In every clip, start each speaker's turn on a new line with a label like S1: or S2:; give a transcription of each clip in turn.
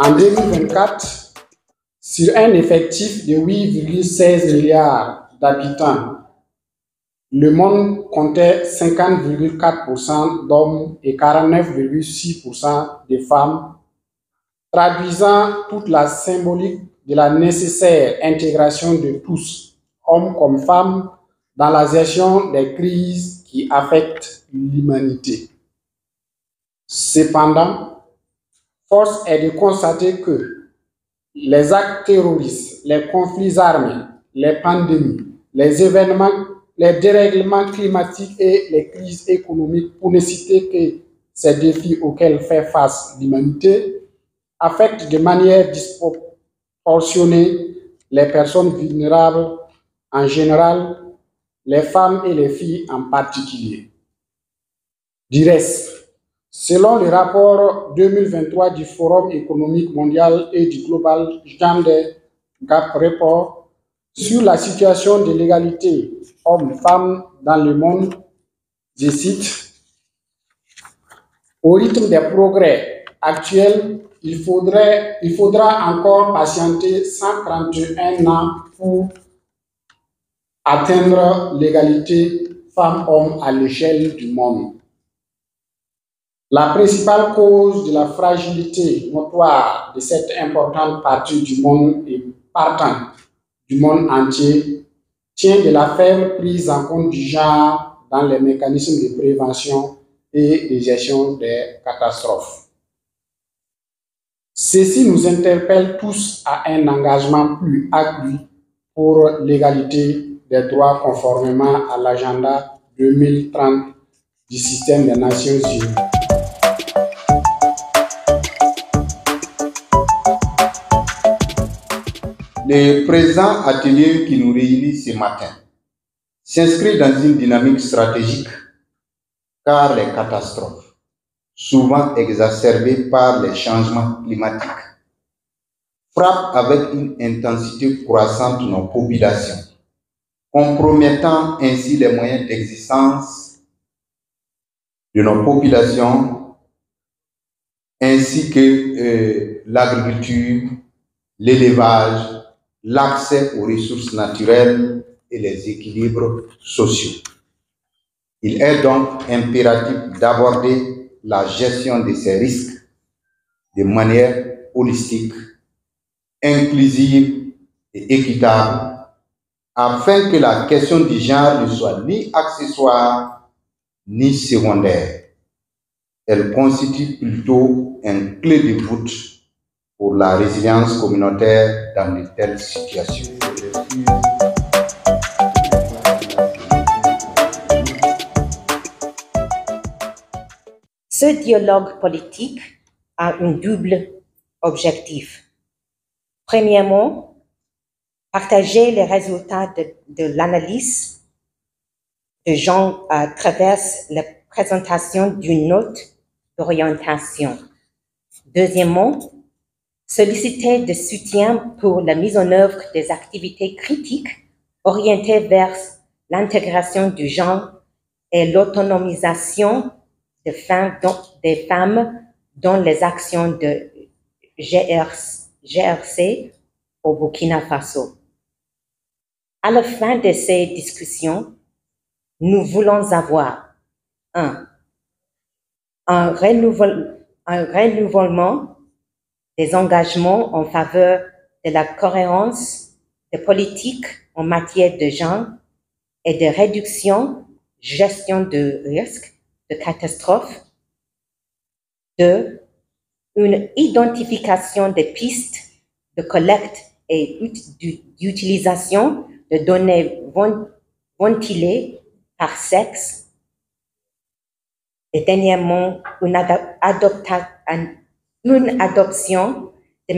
S1: En 2024, sur un effectif de 8,16 milliards d'habitants, le monde comptait 50,4% d'hommes et 49,6% de femmes, traduisant toute la symbolique de la nécessaire intégration de tous, hommes comme femmes, dans la gestion des crises qui affectent l'humanité. Cependant, force est de constater que les actes terroristes, les conflits armés, les pandémies, les événements, les dérèglements climatiques et les crises économiques, pour ne citer que ces défis auxquels fait face l'humanité, affectent de manière disproportionnée les personnes vulnérables en général, les femmes et les filles en particulier. Du reste, selon le rapport 2023 du Forum économique mondial et du Global Gender Gap Report sur la situation de l'égalité hommes-femmes dans le monde, je cite, « Au rythme des progrès actuels, il faudra encore patienter 131 ans pour atteindre l'égalité femmes-hommes à l'échelle du monde. La principale cause de la fragilité notoire de cette importante partie du monde et partant du monde entier tient de la faible prise en compte du genre dans les mécanismes de prévention et de gestion des catastrophes. Ceci nous interpelle tous à un engagement plus accru pour l'égalité des droits conformément à l'agenda 2030 du système des Nations Unies.
S2: Le présent atelier qui nous réunit ce matin s'inscrit dans une dynamique stratégique car les catastrophes, souvent exacerbées par les changements climatiques, frappent avec une intensité croissante nos populations, compromettant ainsi les moyens d'existence de nos populations ainsi que l'agriculture, l'élevage, l'accès aux ressources naturelles et les équilibres sociaux. Il est donc impératif d'aborder la gestion de ces risques de manière holistique, inclusive et équitable, afin que la question du genre ne soit ni accessoire ni secondaire. Elle constitue plutôt un clé de voûte pour la résilience communautaire dans de telles situations.
S3: Ce dialogue politique a un double objectif. Premièrement, partager les résultats de l'analyse de genre à travers la présentation d'une note d'orientation. Deuxièmement, solliciter de soutien pour la mise en œuvre des activités critiques orientées vers l'intégration du genre et l'autonomisation des femmes dans les actions de GRC au Burkina Faso. À la fin de ces discussions, nous voulons avoir un renouvellement des engagements en faveur de la cohérence des politiques en matière de genre et de réduction, gestion de risques, de catastrophes. 2. Une identification des pistes de collecte et d'utilisation de données ventilées par sexe. Et dernièrement, une adoption de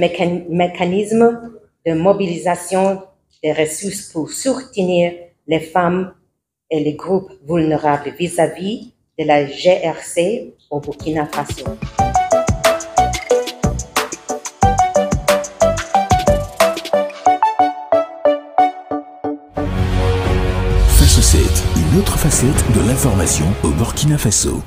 S3: mécanismes de mobilisation des ressources pour soutenir les femmes et les groupes vulnérables vis-à-vis de la GRC au Burkina Faso.
S4: Faso 7, une autre facette de l'information au Burkina Faso.